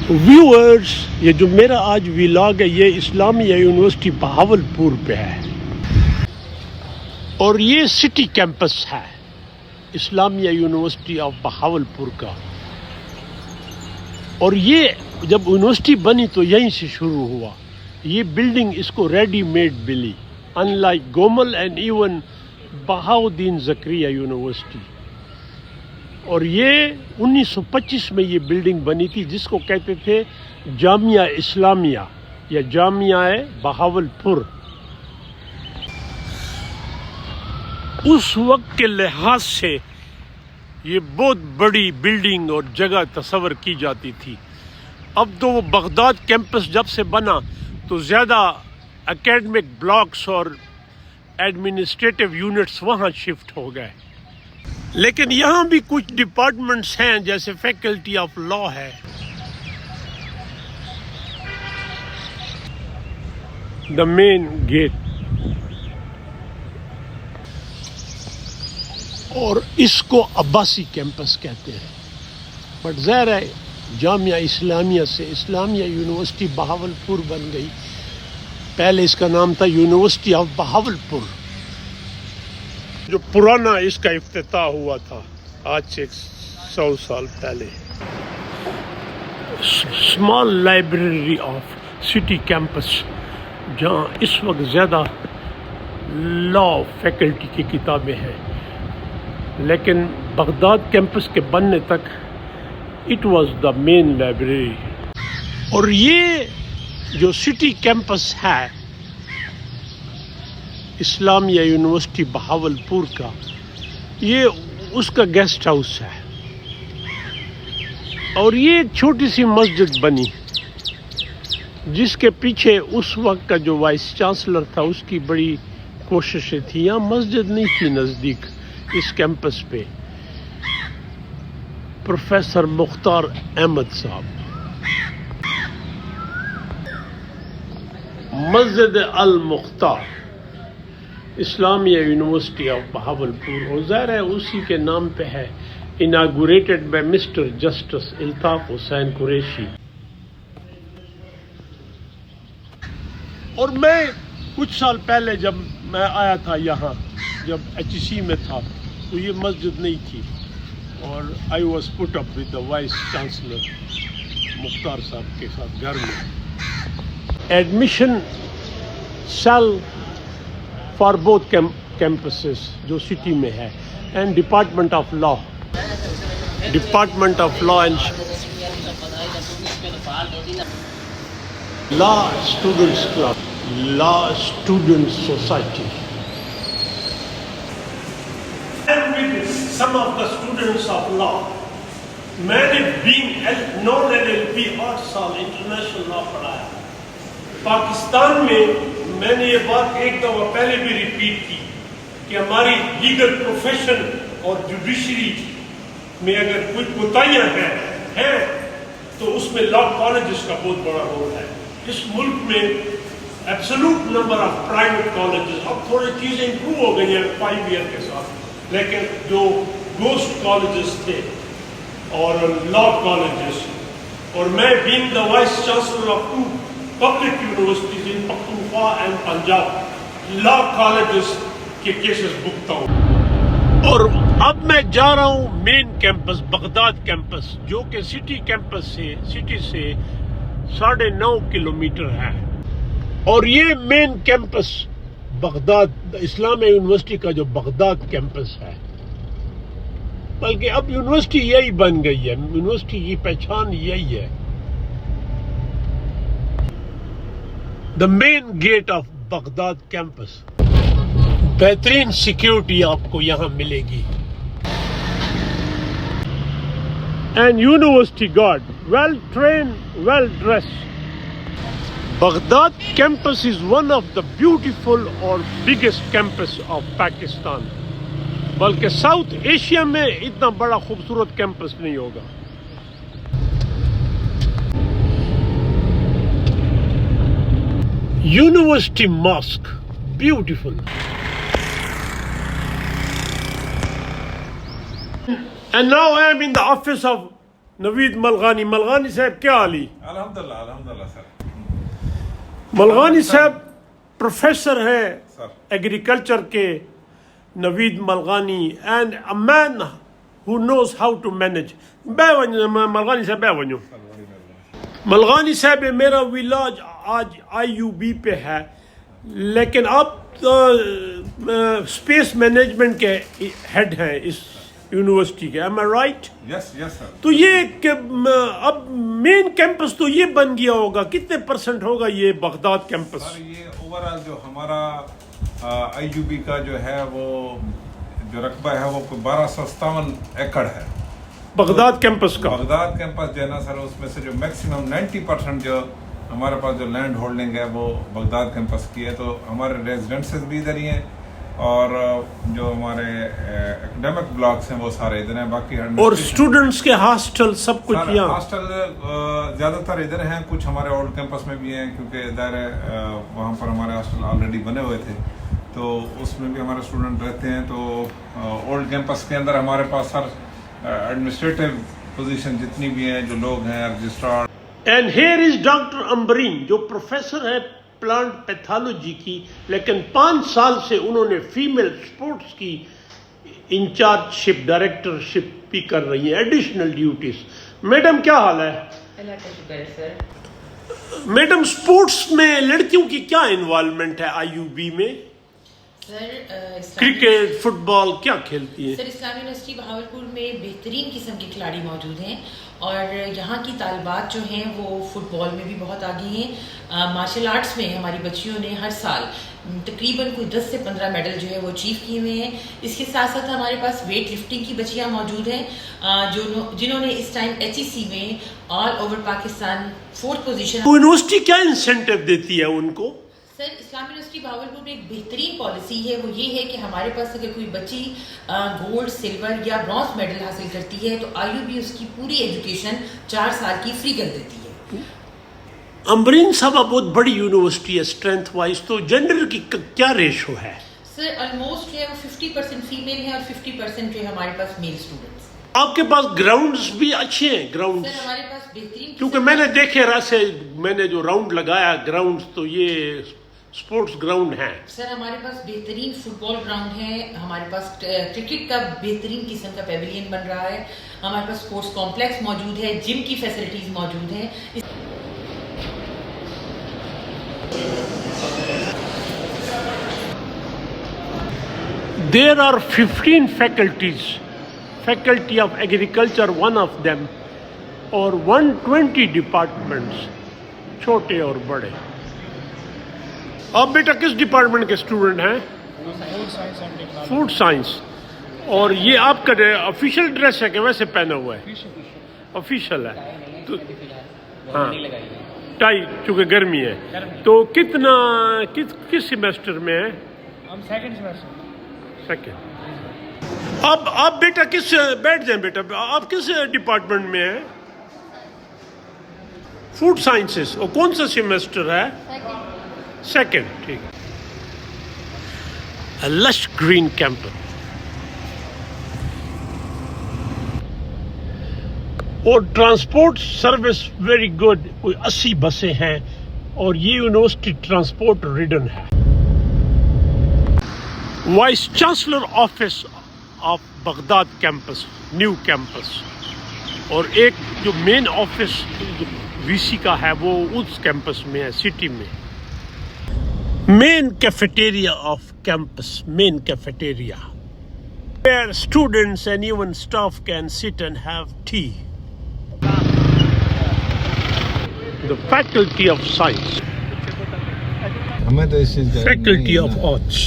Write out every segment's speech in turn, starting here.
Viewers, یہ جو میرا آج ولاگ ہے یہ اسلامیہ یونیورسٹی بہاولپور پہ ہے، اور یہ سٹی کیمپس ہے اسلامیہ یونیورسٹی آف بہاولپور کا. اور یہ جب یونیورسٹی بنی تو یہیں سے شروع ہوا. یہ بلڈنگ اس کو ریڈی میڈ ملی، in like Gomal and even Bahauddin Zakariya university. اور یہ 1925 میں یہ بلڈنگ بنی تھی جس کو کہتے تھے جامعہ اسلامیہ یا جامعہ بہاولپور. اس وقت کے لحاظ سے یہ بہت بڑی بلڈنگ اور جگہ تصور کی جاتی تھی. اب تو وہ بغداد کیمپس جب سے بنا تو زیادہ اکیڈمک بلاکس اور ایڈمنسٹریٹو یونٹس وہاں شفٹ ہو گئے. لیکن یہاں بھی کچھ ڈپارٹمنٹس ہیں جیسے فیکلٹی آف لا ہے. The main get. اور اس کو عباسی کیمپس کہتے ہیں. بٹ ظاہر ہے جامعہ اسلامیہ سے اسلامیہ یونیورسٹی بہاولپور بن گئی. پہلے اس کا نام تھا یونیورسٹی آف بہاولپور. جو پرانا اس کا افتتاح ہوا تھا آج سے 100 سال پہلے. Small library of city campus, جہاں اس وقت زیادہ لا فیکلٹی کی کتابیں ہیں. لیکن بغداد کیمپس کے بننے تک it was the main library. اور یہ جو سٹی کیمپس ہے اسلامیہ یونیورسٹی بہاولپور کا، یہ اس کا گیسٹ ہاؤس ہے. اور یہ ایک چھوٹی سی مسجد بنی جس کے پیچھے اس وقت کا جو وائس چانسلر تھا اس کی بڑی کوششیں تھیں. یہاں مسجد نہیں تھی نزدیک اس کیمپس پہ. پروفیسر مختار احمد صاحب. مسجد المختار اسلامیہ یونیورسٹی آف بہاولپور، اور ظاہر ہے اسی کے نام پہ ہے. اناگوریٹڈ by mister justice Altaf Hussain Qureshi. اور میں کچھ سال پہلے جب میں آیا تھا یہاں، جب HC میں تھا تو یہ مسجد نہیں تھی. اور I was put up with the vice chancellor Mukhtar صاحب کے ساتھ گھر میں. Admission cell for both campuses جو سٹی میں ہے، and department of law and law students club, law student society. Some of the students of law. میں نے نان LLB 8 سال انٹرنیشنل لا پڑھایا. پاکستان میں میں نے یہ بات ایک دفعہ پہلے بھی ریپیٹ کی کہ ہماری لیگل پروفیشن اور جوڈیشری میں اگر کوئی کوتاہیاں ہیں تو اس میں لا کالجز کا بہت بڑا رول ہے. اس ملک میں absolute number of private colleges, اب تھوڑی چیزیں امپروو ہو گئی ہیں 5 ایئر کے ساتھ، لیکن جو گوسٹ کالجز تھے اور لا کالجز، اور میں being the vice chancellor of 2 public universities in Pakhtunkhwa and Punjab, law colleges کے کیسز بکتا ہوں. اور اب میں جا رہا ہوں مین کیمپس بغداد کیمپس، جو کہ سٹی سے 9.5 کلومیٹر ہے. اور یہ مین کیمپس بغداد اسلامیہ یونیورسٹی کا جو بغداد کیمپس ہے، بلکہ اب یونیورسٹی یہی بن گئی ہے، یونیورسٹی کی پہچان یہی ہے. The main gate of Baghdad campus. بہترین سیکیورٹی آپ کو یہاں ملے گی. And university guard well trained, well dressed. Baghdad campus is one of the beautiful اور بگیسٹ کیمپس آف پاکستان. بلکہ ساؤتھ ایشیا میں اتنا بڑا خوبصورت کیمپس نہیں ہوگا. University most beautiful. And now I am in the office of Naveed Malghani sahab کیا حالی؟ الحمدللہ سر. ملغانی صاحب پروفیسر ہیں سر. ایگریکلچر کے، Naveed Mulghani, and a man who knows how to manage. Mulghani صاحب ونیو. ملغانی صاحب میرا ولاج آج IUB پہ ہے، لیکن آپ اسپیس مینجمنٹ کے ہیڈ ہیں اس یونیورسٹی کے، ایم آئی رائٹ؟ یس سر. تو یہ اب مین کیمپس تو یہ بن گیا ہوگا، کتنے پرسنٹ ہوگا یہ بغداد کیمپس؟ سر یہ اوور آل جو ہمارا IUB کا جو ہے وہ جو رقبہ ہے وہ 1257 ایکڑ ہے بغداد کیمپس کا. بغداد کیمپس جو ہے نا سر، اس میں سے جو میکسیمم 90% جو ہمارے پاس جو لینڈ ہولڈنگ ہے وہ بغداد کیمپس کی ہے. تو ہمارے ریزیڈنسز بھی ادھر ہی ہیں اور جو ہمارے ایکڈیمک بلاکس ہیں وہ سارے ادھر ہیں. باقی اور اسٹوڈنٹس کے ہاسٹل سب کچھ یہاں؟ ہاسٹل زیادہ تر ادھر ہیں، کچھ ہمارے اولڈ کیمپس میں بھی ہیں کیونکہ ادھر وہاں پر ہمارے ہاسٹل آلریڈی بنے ہوئے تھے تو اس میں بھی ہمارے اسٹوڈنٹ رہتے ہیں. تو اولڈ کیمپس کے اندر ہمارے پاس ہر ایڈمنسٹریٹو پوزیشن جتنی بھی ہیں، جو لوگ ہیں registrar. And here is doctor Ambreen جو پروفیسر ہے پلانٹ پیتھالوجی کی، لیکن 5 سال سے انہوں نے فیمیل سپورٹس کی انچارج شپ، ڈائریکٹر شپ بھی کر رہی ہیں، ایڈیشنل ڈیوٹیز. میڈم کیا حال ہے؟ اللہ کا شکر ہے سر. میڈم سپورٹس میں لڑکیوں کی کیا انوالومنٹ ہے IUB میں؟ سر کرکٹ، فٹ بال کیا کھیلتی ہیں؟ سر اسلامی یونیورسٹی بہاولپور میں بہترین قسم کے کھلاڑی موجود ہیں اور یہاں کی طالبات جو ہیں وہ فٹ بال میں بھی بہت آگے ہیں. مارشل آرٹس میں ہماری بچیوں نے ہر سال تقریباً کوئی 10 سے 15 میڈل جو ہے وہ اچیو کیے ہوئے ہیں. اس کے ساتھ ساتھ ہمارے پاس ویٹ لفٹنگ کی بچیاں موجود ہیں جنہوں نے اس ٹائم HEC میں all over Pakistan 4th position. University کیا انسینٹیو دیتی ہے ان کو؟ سر اسلامی یونیورسٹی بہاولپور میں ایک بہترین پالیسی ہے، وہ یہ ہے کہ ہمارے پاس اگر کوئی بچی گولڈ، سلور یا برانز میڈل حاصل کرتی ہے تو IUB اس کی پوری ایجوکیشن 4 سال کی فری کر دیتی ہے. امبرین صاحب بہت بڑی یونیورسٹی ہے اسٹرینتھ وائز، تو جینڈر کی کیا ریشو ہے؟ سر آلموسٹ جو ہے وہ 50% فیمیل ہے اور 50% جو ہے ہمارے پاس میل اسٹوڈنٹس. آپ کے پاس گراؤنڈز بھی اچھے ہیں؟ گراؤنڈز سر ہمارے پاس بہترین، کیونکہ میں نے دیکھے راسے، میں نے جو راؤنڈ لگایا گراؤنڈز تو یہ اسپورٹس گراؤنڈ ہیں. سر ہمارے پاس بہترین فٹ بال گراؤنڈ ہے، ہمارے پاس کرکٹ کا بہترین قسم کا پیویلین بن رہا ہے، ہمارے پاس اسپورٹس کمپلیکس موجود ہے، جم کی فیسلٹیز موجود ہیں. There are 15 faculties, faculty of agriculture one of them, اور 120 departments چھوٹے اور بڑے. آپ بیٹا کس ڈپارٹمنٹ کے اسٹوڈنٹ ہیں؟ Food science. اور یہ آپ کا آفیشیل ڈریس ہے کہ ویسے پہنا ہوا ہے؟ آفیشیل ہے. تو ہاں ٹائی چونکہ گرمی ہے. تو کتنا کس سیمیسٹر میں ہے؟ ہم سیکنڈ سیمیسٹر. سیکنڈ. آپ بیٹا کس، بیٹھ جائیں بیٹا، آپ کس ڈپارٹمنٹ میں ہیں؟ Food sciences. اور کون سا سیمیسٹر ہے؟ سیکنڈ. ٹھیک. لش گرین کیمپس اور ٹرانسپورٹ سروس ویری گڈ. کوئی 80 بسیں ہیں اور یہ یونیورسٹی ٹرانسپورٹ ریڈن ہے. Vice chancellor office of Baghdad campus, new campus. اور ایک جو مین آفس VC کا ہے وہ اس کیمپس میں ہے، سٹی میں. Main cafeteria of campus, main cafeteria where students and even staff can sit and have tea. The faculty of science, ہمیں تو اس چیز کا faculty of arts.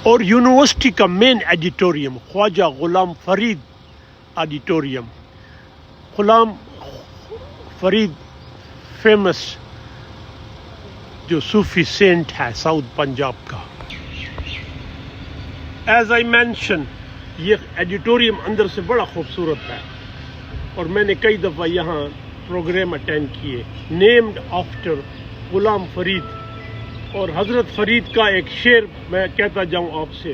اور یونیورسٹی کا مین ایڈیٹوریم خواجہ غلام فرید آڈیٹوریم. غلام فرید فیمس جو صوفی سینٹ ہے ساؤتھ پنجاب کا. ایز آئی مینشن یہ ایڈیٹوریم اندر سے بڑا خوبصورت ہے اور میں نے کئی دفعہ یہاں پروگرام اٹینڈ کیے. Named after Ghulam Farid. اور حضرت فرید کا ایک شعر میں کہتا جاؤں آپ سے.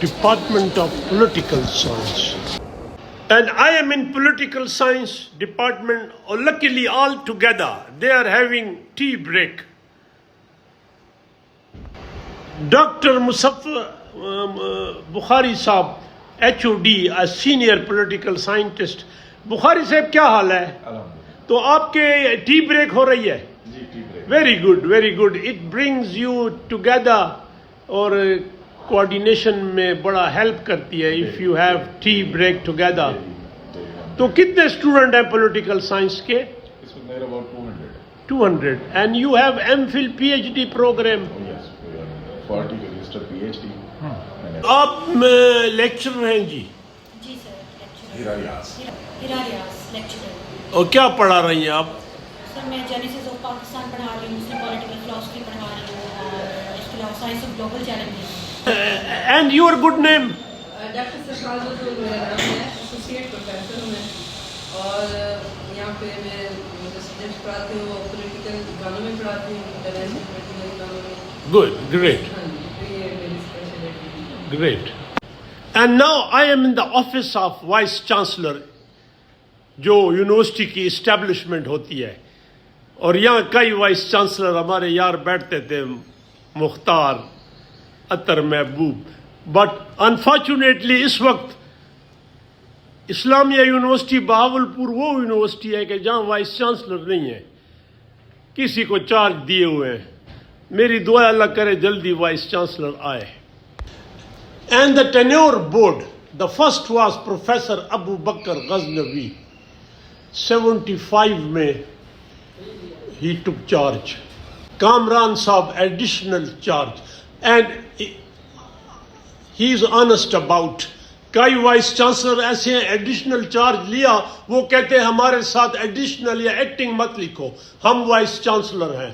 Department of Political Science. And I am in Political Science Department. Oh, luckily all together they are having tea break. Dr. Muzaffar Bukhari Saab, HOD, a senior political scientist. Bukhari Saab کیا حال ہے؟ تو آپ کے tea break ہو رہی ہے؟ Very good very good. It brings you together اور کوآرڈینیشن میں بڑا ہیلپ کرتی ہے if you have tea break together. تو کتنے اسٹوڈنٹ ہیں پولیٹیکل سائنس کے؟ 200. And you have M Phil P H D programme. آپ لیکچرر ہیں جی؟ جی سر، ہیرا ریاض لیکچرر. اور کیا پڑھا رہی ہیں آپ؟ سر میں جینیسس آف پاکستان پڑھا رہی ہوں، مسلم پولیٹیکل فلاسفی پڑھا رہی ہوں، اور اس کے علاوہ science of global challenges. And your good name? Doctor Sarfaraz میرا نام ہے، ایسوسیٹ پروفیسر ہوں میں، اور یہاں پہ میں سبجیکٹ پڑھاتی ہوں، پولیٹیکل اکانومی پڑھاتی ہوں، international political economy. Good great ہاں جی، یہ میری speciality. Great. And now I am in the office of vice chancellor, جو یونیورسٹی کی اسٹیبلشمنٹ ہوتی ہے، اور یہاں کئی وائس چانسلر ہمارے یار بیٹھتے تھے، مختار، عطر، محبوب. بٹ انفارچونیٹلی اس وقت اسلامیہ یونیورسٹی بہاولپور وہ یونیورسٹی ہے کہ جہاں وائس چانسلر نہیں ہے، کسی کو چارج دیے ہوئے ہیں. میری دعا اللہ کرے جلدی وائس چانسلر آئے. And the tenure board, the first was professor Abu Bakr Ghaznavi. 75 میں ہی ٹک چارج. کامران صاحب additional charge. And he is honest about. کئی وائس چانسلر ایسے ہیں ایڈیشنل چارج لیا، وہ کہتے ہیں ہمارے ساتھ ایڈیشنل یا ایکٹنگ مت لکھو، ہم وائس چانسلر ہیں.